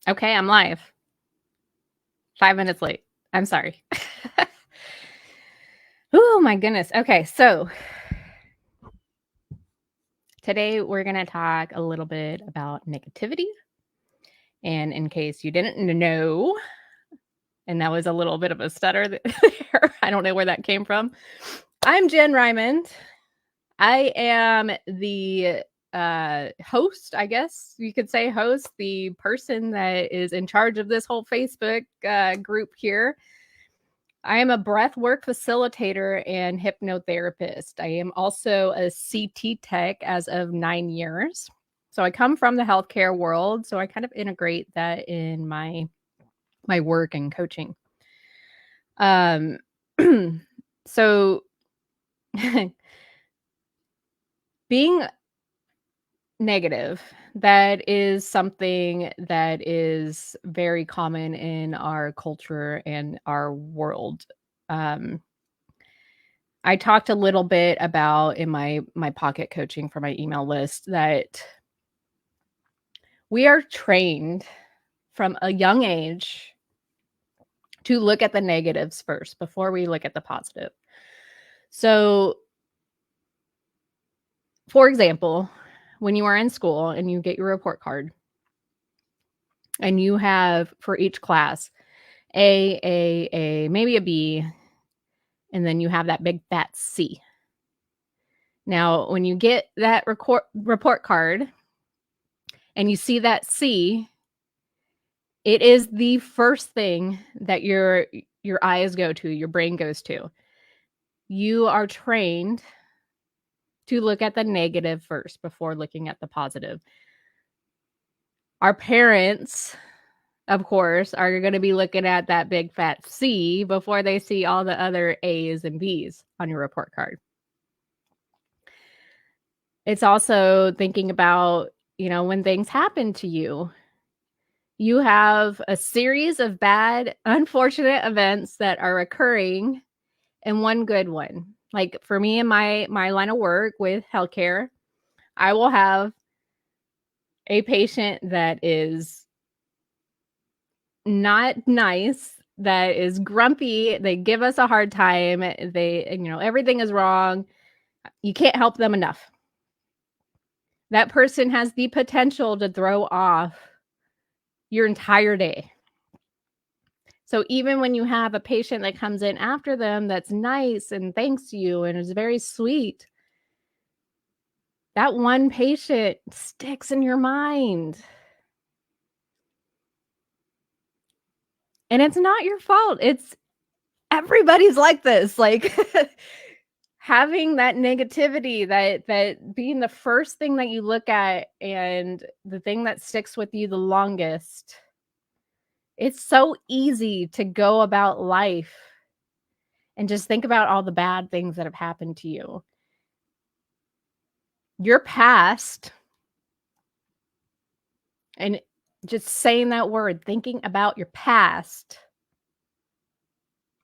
Okay, I'm live. 5 minutes late. I'm sorry. Oh my goodness. Okay, so today we're going to talk a little bit about negativity. And in case you didn't know, and that was a little bit of a stutter there, I don't know where that came from. I'm Jen Rymond. I am the host, I guess you could say host, the person that is in charge of this whole Facebook group here. I am a breathwork facilitator and hypnotherapist. I am also a CT tech as of 9 years. So I come from the healthcare world, so I kind of integrate that in my work and coaching. So being negative, that is something that is very common in our culture and our world. I talked a little bit about in my pocket coaching for my email list that we are trained from a young age to look at the negatives first before we look at the positive. So, for example, when you are in school and you get your report card and you have for each class A, maybe a B, and then you have that big fat C. Now, when you get that report card and you see that C, it is the first thing that your eyes go to, your brain goes to. You are trained to look at the negative first before looking at the positive. Our parents, of course, are going to be looking at that big fat C before they see all the other A's and B's on your report card. It's also thinking about, when things happen to you, you have a series of bad, unfortunate events that are occurring and one good one. Like for me in my line of work with healthcare, I will have a patient that is not nice, that is grumpy, they give us a hard time, everything is wrong. You can't help them enough. That person has the potential to throw off your entire day. So even when you have a patient that comes in after them that's nice and thanks you and is very sweet, that one patient sticks in your mind. And it's not your fault. It's everybody's like this. Like having that negativity, that being the first thing that you look at and the thing that sticks with you the longest. It's so easy to go about life and just think about all the bad things that have happened to you. Your past, and just saying that word, thinking about your past,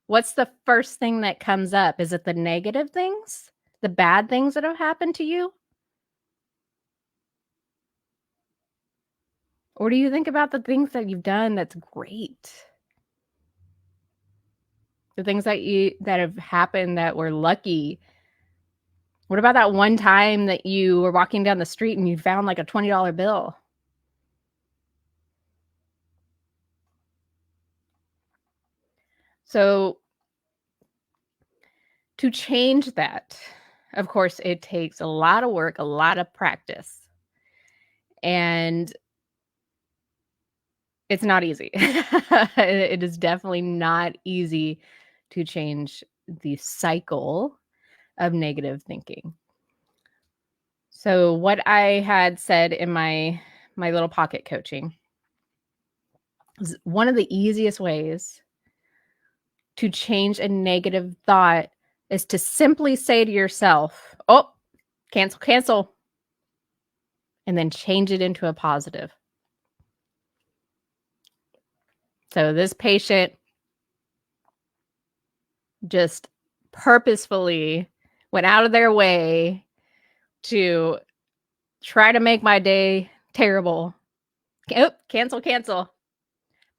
what's the first thing that comes up? Is it the negative things? The bad things that have happened to you? Or do you think about the things that you've done that's great? The things that have happened that were lucky. What about that one time that you were walking down the street and you found like a $20 bill? So to change that, of course, it takes a lot of work, a lot of practice. And it's not easy. It is definitely not easy to change the cycle of negative thinking. So what I had said in my little pocket coaching is one of the easiest ways to change a negative thought is to simply say to yourself, "Oh, cancel," and then change it into a positive. So this patient just purposefully went out of their way to try to make my day terrible. Oh, cancel.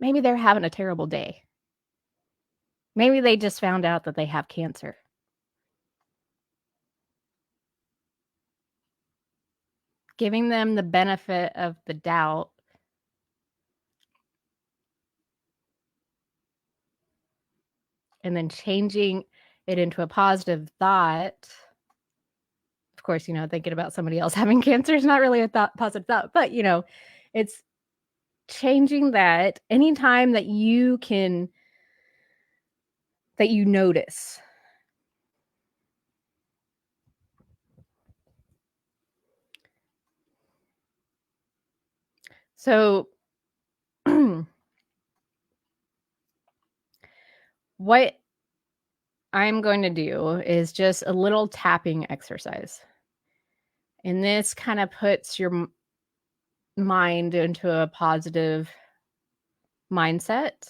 maybe they're having a terrible day. Maybe they just found out that they have cancer. Giving them the benefit of the doubt and then changing it into a positive thought. Of course, thinking about somebody else having cancer is not really a positive thought, but it's changing that anytime that you notice. So what I'm going to do is just a little tapping exercise. And this kind of puts your mind into a positive mindset.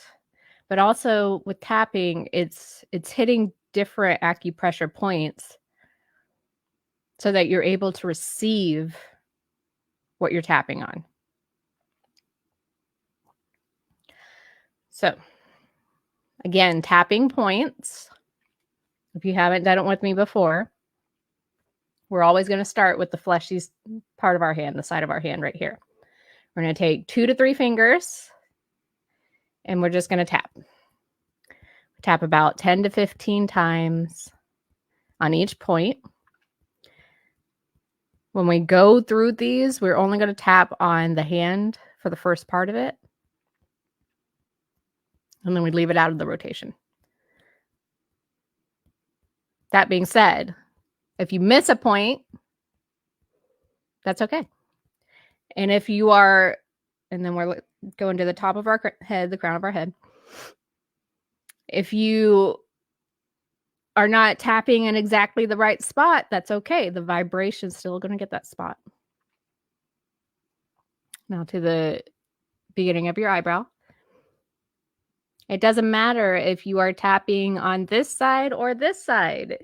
But also with tapping, it's hitting different acupressure points so that you're able to receive what you're tapping on. So again, tapping points. If you haven't done it with me before, we're always going to start with the fleshy part of our hand, the side of our hand right here. We're going to take 2 to 3 fingers and we're just going to tap. Tap about 10 to 15 times on each point. When we go through these, we're only going to tap on the hand for the first part of it. And then we leave it out of the rotation. That being said, if you miss a point, that's okay. And if you are, and then we're going to the top of our head, the crown of our head. If you are not tapping in exactly the right spot, that's okay. The vibration's still going to get that spot. Now to the beginning of your eyebrow. It doesn't matter if you are tapping on this side or this side,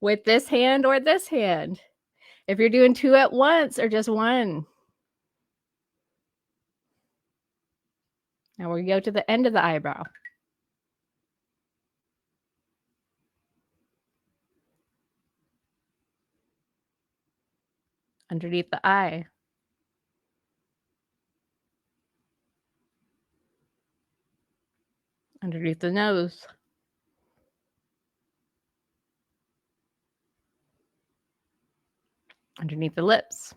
with this hand or this hand. If you're doing 2 at once or just 1. Now we go to the end of the eyebrow. Underneath the eye. Underneath the nose. Underneath the lips.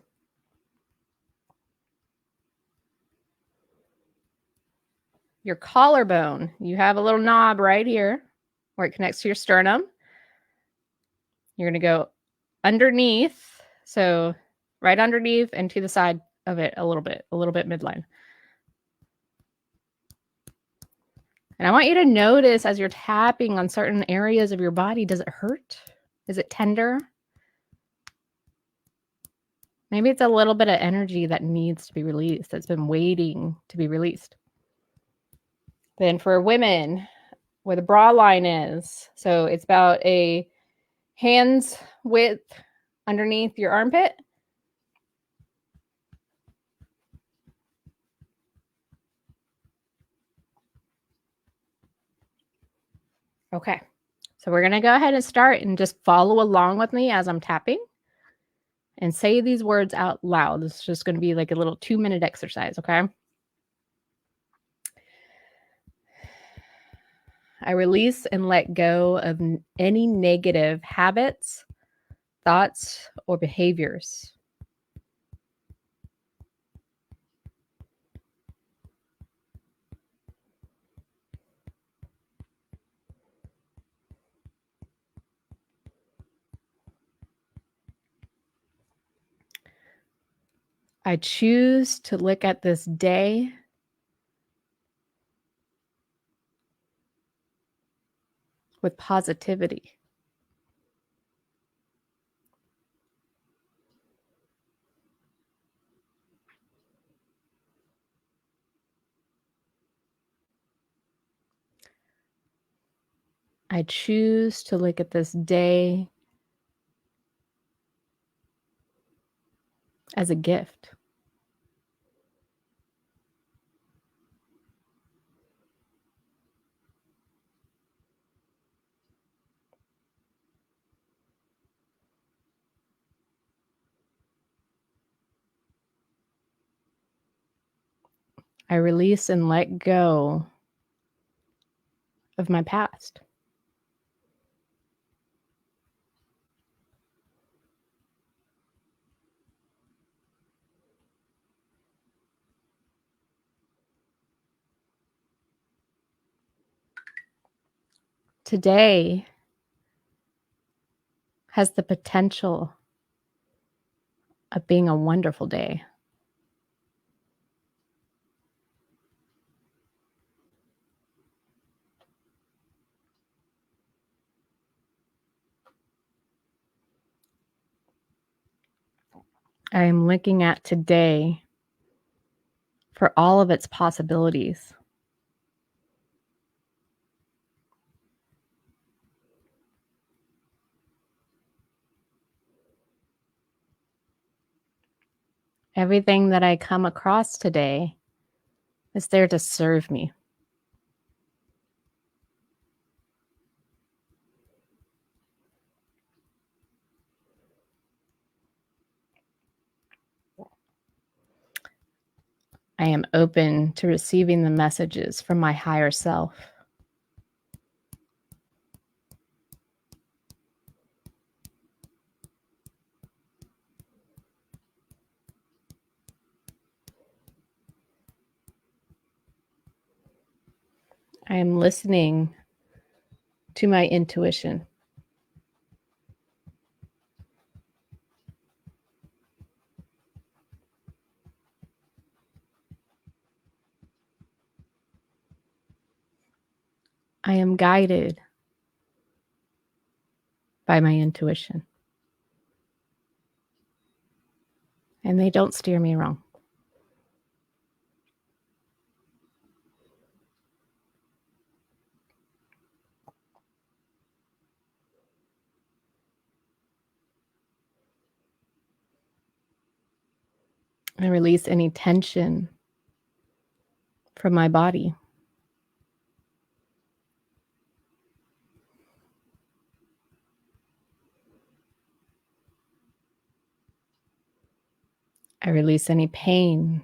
Your collarbone. You have a little knob right here where it connects to your sternum. You're going to go underneath. So right underneath and to the side of it a little bit midline. And I want you to notice as you're tapping on certain areas of your body, does it hurt? Is it tender? Maybe it's a little bit of energy that needs to be released, that's been waiting to be released. Then for women, where the bra line is, so it's about a hand's width underneath your armpit. Okay, so we're going to go ahead and start and just follow along with me as I'm tapping and say these words out loud. This is just going to be like a little 2-minute exercise, okay? I release and let go of any negative habits, thoughts, or behaviors. I choose to look at this day with positivity. I choose to look at this day as a gift. I release and let go of my past. Today has the potential of being a wonderful day. I am looking at today for all of its possibilities. Everything that I come across today is there to serve me. I am open to receiving the messages from my higher self. I am listening to my intuition. I am guided by my intuition. And they don't steer me wrong. I release any tension from my body. I release any pain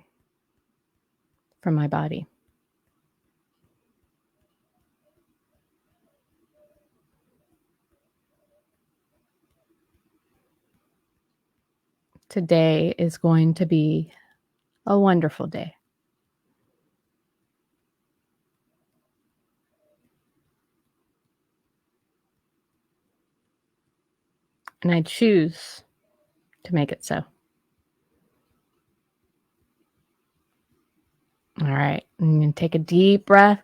from my body. Today is going to be a wonderful day. And I choose to make it so. All right. I'm going to take a deep breath.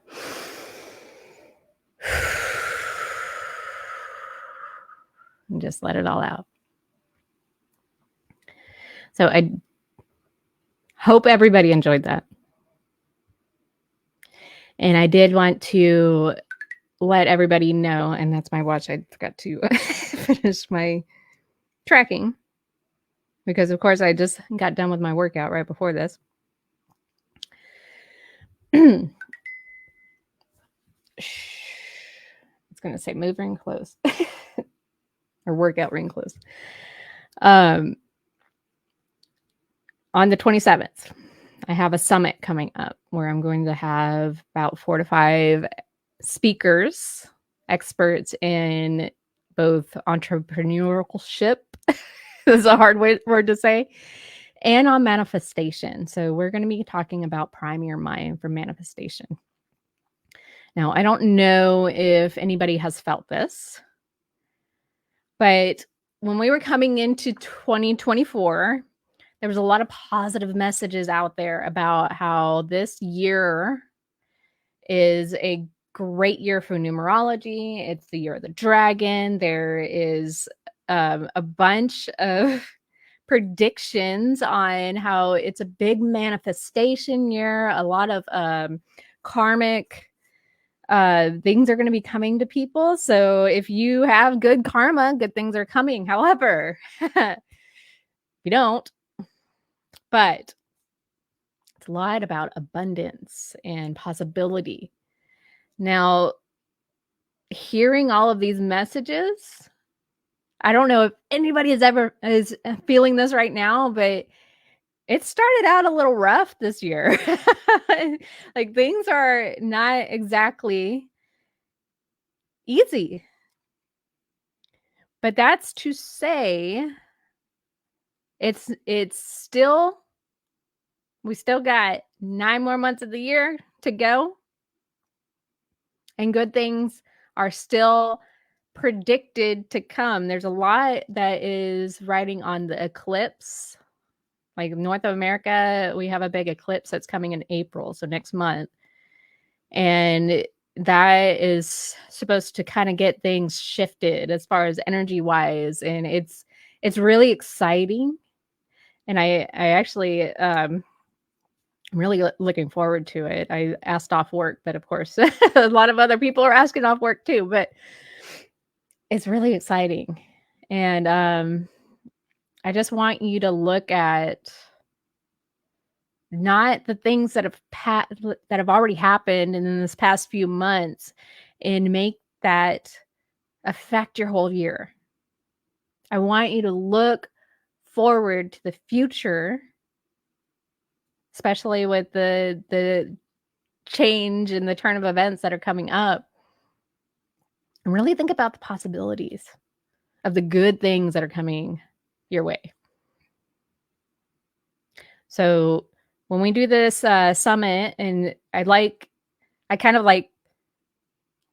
And just let it all out. So I hope everybody enjoyed that. And I did want to let everybody know, and that's my watch. I forgot to finish my tracking because, of course, I just got done with my workout right before this. It's going to say move ring close or workout ring close. On the 27th, I have a summit coming up where I'm going to have about 4 to 5 speakers, experts in both entrepreneurship, is a hard word to say, and on manifestation. So we're going to be talking about priming your mind for manifestation. Now, I don't know if anybody has felt this, but when we were coming into 2024, there was a lot of positive messages out there about how this year is a great year for numerology. It's the year of the dragon. There is a bunch of predictions on how it's a big manifestation year. A lot of karmic things are going to be coming to people. So if you have good karma, good things are coming. However, you don't. But it's a lot about abundance and possibility. Now, hearing all of these messages, I don't know if anybody is feeling this right now, but it started out a little rough this year. Like things are not exactly easy. But that's to say it's still we still got 9 more months of the year to go. And good things are still predicted to come. There's a lot that is riding on the eclipse. Like North America, we have a big eclipse that's coming in April, so next month. And that is supposed to kind of get things shifted as far as energy wise, and it's really exciting. And I actually I'm really looking forward to it. I asked off work, but of course a lot of other people are asking off work too, but it's really exciting. And I just want you to look at not the things that have already happened in this past few months and make that affect your whole year. I want you to look forward to the future, especially with the change and the turn of events that are coming up, and really think about the possibilities of the good things that are coming your way. So when we do this summit, and I kind of like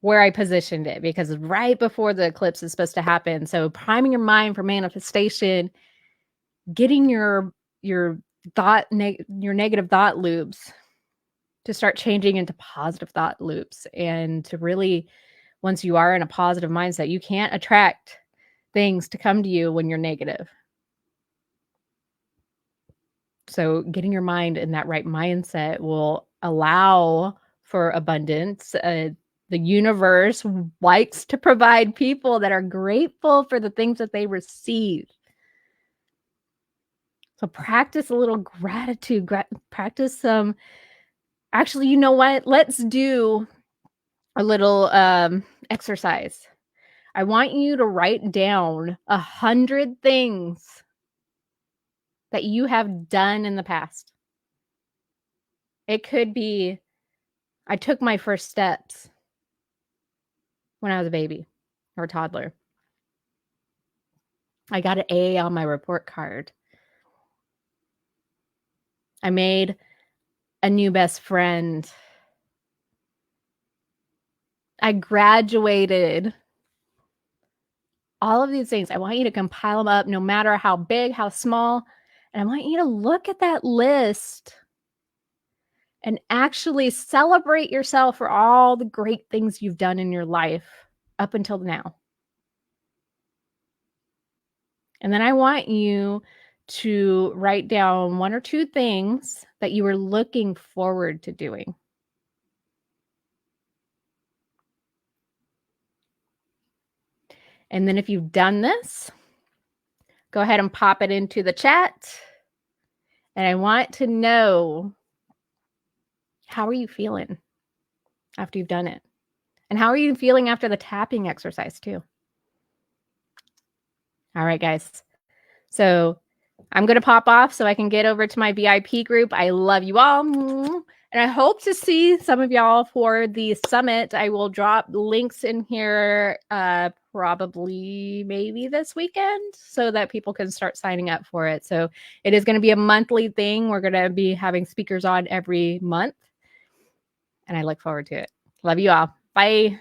where I positioned it because right before the eclipse is supposed to happen. So priming your mind for manifestation, getting your negative thought loops to start changing into positive thought loops, and to really, once you are in a positive mindset, you can't attract things to come to you when you're negative. So getting your mind in that right mindset will allow for abundance. The universe likes to provide people that are grateful for the things that they receive. So practice a little gratitude, practice some, actually, you know what? Let's do a little exercise. I want you to write down 100 things that you have done in the past. It could be, I took my first steps when I was a baby or a toddler. I got an A on my report card. I made a new best friend. I graduated. All of these things, I want you to compile them up, no matter how big, how small. And I want you to look at that list and actually celebrate yourself for all the great things you've done in your life up until now. And then I want you to write down 1 or 2 things that you were looking forward to doing. And then if you've done this, go ahead and pop it into the chat. And I want to know, how are you feeling after you've done it? And how are you feeling after the tapping exercise too? All right, guys. So I'm going to pop off so I can get over to my VIP group. I love you all. And I hope to see some of y'all for the summit. I will drop links in here probably maybe this weekend so that people can start signing up for it. So it is going to be a monthly thing. We're going to be having speakers on every month. And I look forward to it. Love you all. Bye.